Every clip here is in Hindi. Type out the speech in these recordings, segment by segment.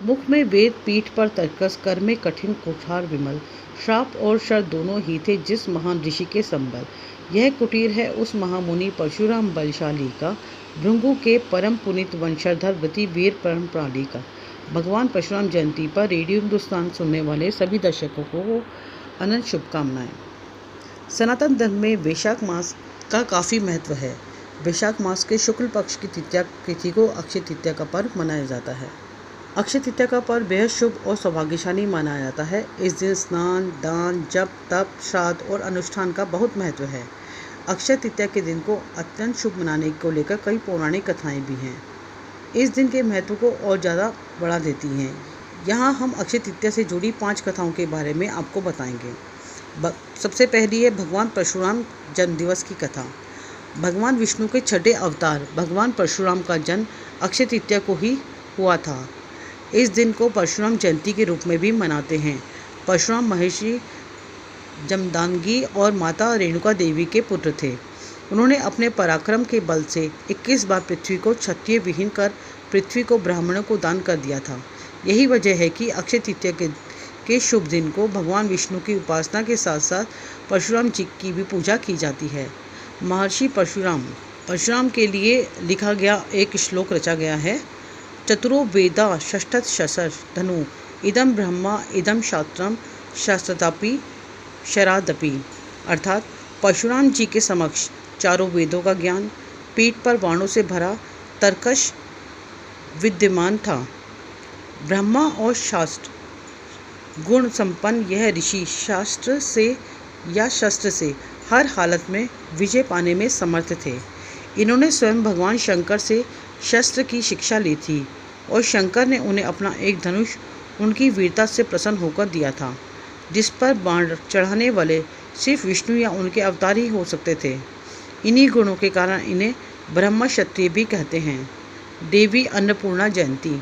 मुख में वेद, पीठ पर तर्कस, कर में कठिन, कुठार विमल। श्राप और शर दोनों ही थे जिस महान ऋषि के संबल। यह कुटीर है उस महामुनि परशुराम बलशाली का, भृंगु के परम पुनीत वंशधर व्रती वीर परम प्राणी का। भगवान परशुराम जयंती पर रेडियो हिंदुस्तान सुनने वाले सभी दर्शकों को अनंत शुभकामनाएं। सनातन धर्म में वैशाख मास का काफ़ी महत्व है। वैशाख मास के शुक्ल पक्ष की तृतीया तिथि को अक्षय तृतीया का पर्व मनाया जाता है। अक्षय तृतीया का पर्व बेहद शुभ और सौभाग्यशाली माना जाता है। इस दिन स्नान, दान, जप, तप, श्राद्ध और अनुष्ठान का बहुत महत्व है। अक्षय तृतीया के दिन को अत्यंत शुभ मनाने को लेकर कई पौराणिक कथाएं भी हैं। इस दिन के महत्व को और ज़्यादा बढ़ा देती हैं। यहाँ हम अक्षय तृतीया से जुड़ी 5 कथाओं के बारे में आपको बताएंगे। सबसे पहली है भगवान परशुराम जन्म दिवस की कथा। भगवान विष्णु के छठे अवतार भगवान परशुराम का जन्म अक्षय तृतीया को ही हुआ था। इस दिन को परशुराम जयंती के रूप में भी मनाते हैं। परशुराम महर्षि जमदाग्नि और माता रेणुका देवी के पुत्र थे। उन्होंने अपने पराक्रम के बल से 21 बार पृथ्वी को क्षत्रिय विहीन कर पृथ्वी को ब्राह्मणों को दान कर दिया था। यही वजह है कि अक्षय तृतीया के शुभ दिन को भगवान विष्णु की उपासना के साथ साथ परशुराम जी की भी पूजा की जाती है। महर्षि परशुराम के लिए लिखा गया एक श्लोक रचा गया है। चतुरो वेदा षष्ठत् शस्त्र धनु इदम ब्रह्मा इदम शास्त्रम शास्त्रतापि शरादपि। अर्थात परशुराम जी के समक्ष चारों वेदों का ज्ञान, पीठ पर बाणों से भरा तर्कश विद्यमान था। ब्रह्मा और शास्त्र गुण संपन्न यह ऋषि शास्त्र से या शस्त्र से हर हालत में विजय पाने में समर्थ थे। इन्होंने स्वयं भगवान शंकर से शस्त्र की शिक्षा ली थी और शंकर ने उन्हें अपना एक धनुष उनकी वीरता से प्रसन्न होकर दिया था, जिस पर बाण चढ़ाने वाले सिर्फ विष्णु या उनके अवतार ही हो सकते थे। इन्हीं गुणों के कारण इन्हें ब्रह्म क्षत्रिय भी कहते हैं। देवी अन्नपूर्णा जयंती।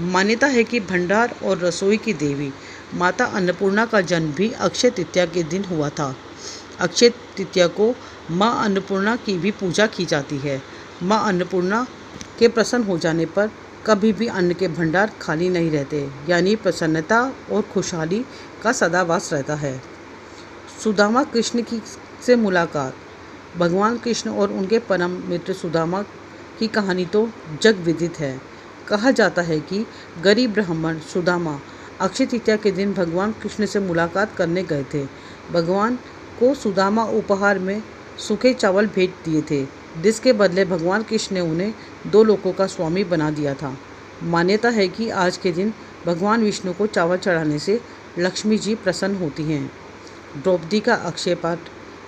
मान्यता है कि भंडार और रसोई की देवी माता अन्नपूर्णा का जन्म भी अक्षय तृतीया के दिन हुआ था। अक्षय तृतीया को माँ अन्नपूर्णा की भी पूजा की जाती है। माँ अन्नपूर्णा के प्रसन्न हो जाने पर कभी भी अन्न के भंडार खाली नहीं रहते, यानी प्रसन्नता और खुशहाली का सदावास रहता है। सुदामा कृष्ण से मुलाकात। भगवान कृष्ण और उनके परम मित्र सुदामा की कहानी तो जग विदित है। कहा जाता है कि गरीब ब्राह्मण सुदामा अक्षय तृतीया के दिन भगवान कृष्ण से मुलाकात करने गए थे। भगवान को सुदामा उपहार में सूखे चावल भेंट दिए थे, जिसके बदले भगवान कृष्ण ने उन्हें 2 लोकों का स्वामी बना दिया था। मान्यता है कि आज के दिन भगवान विष्णु को चावल चढ़ाने से लक्ष्मी जी प्रसन्न होती हैं। द्रौपदी का अक्षय पाठ।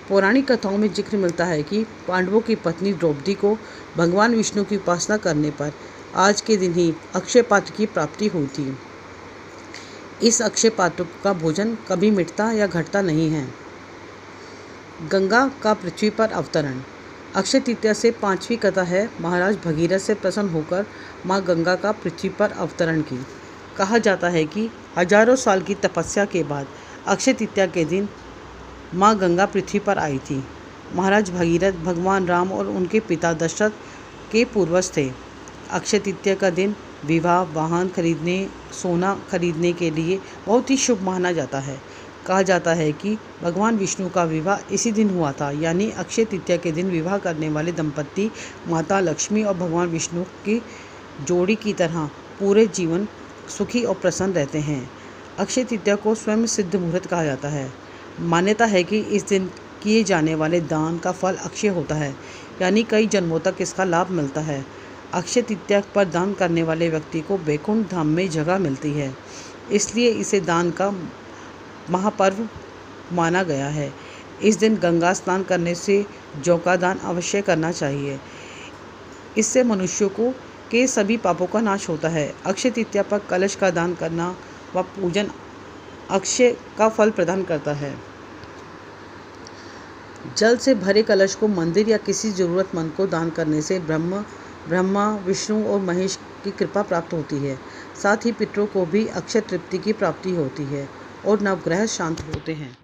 पौराणिक कथाओं में जिक्र मिलता है कि पांडवों की पत्नी द्रौपदी को भगवान विष्णु की उपासना करने पर आज के दिन ही अक्षय पात्र की प्राप्ति हुई थी। इस अक्षय पात्र का भोजन कभी मिटता या घटता नहीं है। गंगा का पृथ्वी पर अवतरण। अक्षय तृतीया से 5वीं कथा है महाराज भगीरथ से प्रसन्न होकर माँ गंगा का पृथ्वी पर अवतरण की। कहा जाता है कि हजारों साल की तपस्या के बाद अक्षय तृतीया के दिन माँ गंगा पृथ्वी पर आई थी। महाराज भगीरथ भगवान राम और उनके पिता दशरथ के पूर्वज थे। अक्षय तृतीया का दिन विवाह, वाहन खरीदने, सोना खरीदने के लिए बहुत ही शुभ माना जाता है। कहा जाता है कि भगवान विष्णु का विवाह इसी दिन हुआ था, यानी अक्षय तृतीया के दिन विवाह करने वाले दंपत्ति माता लक्ष्मी और भगवान विष्णु की जोड़ी की तरह पूरे जीवन सुखी और प्रसन्न रहते हैं। अक्षय तृतीया को स्वयं सिद्ध मुहूर्त कहा जाता है। मान्यता है कि इस दिन किए जाने वाले दान का फल अक्षय होता है, यानी कई जन्मों तक इसका लाभ मिलता है। अक्षय तृतीया पर दान करने वाले व्यक्ति को वैकुंठ धाम में जगह मिलती है, इसलिए इसे दान का महापर्व माना गया है। इस दिन गंगा स्नान करने से जौ का दान अवश्य करना चाहिए। इससे मनुष्यों को के सभी पापों का नाश होता है। अक्षय तृतीया पर कलश का दान करना व पूजन अक्षय का फल प्रदान करता है। जल से भरे कलश को मंदिर या किसी जरूरतमंद को दान करने से ब्रह्मा, विष्णु और महेश की कृपा प्राप्त होती है। साथ ही पितरों को भी अक्षय तृप्ति की प्राप्ति होती है और नवग्रह शांत होते हैं।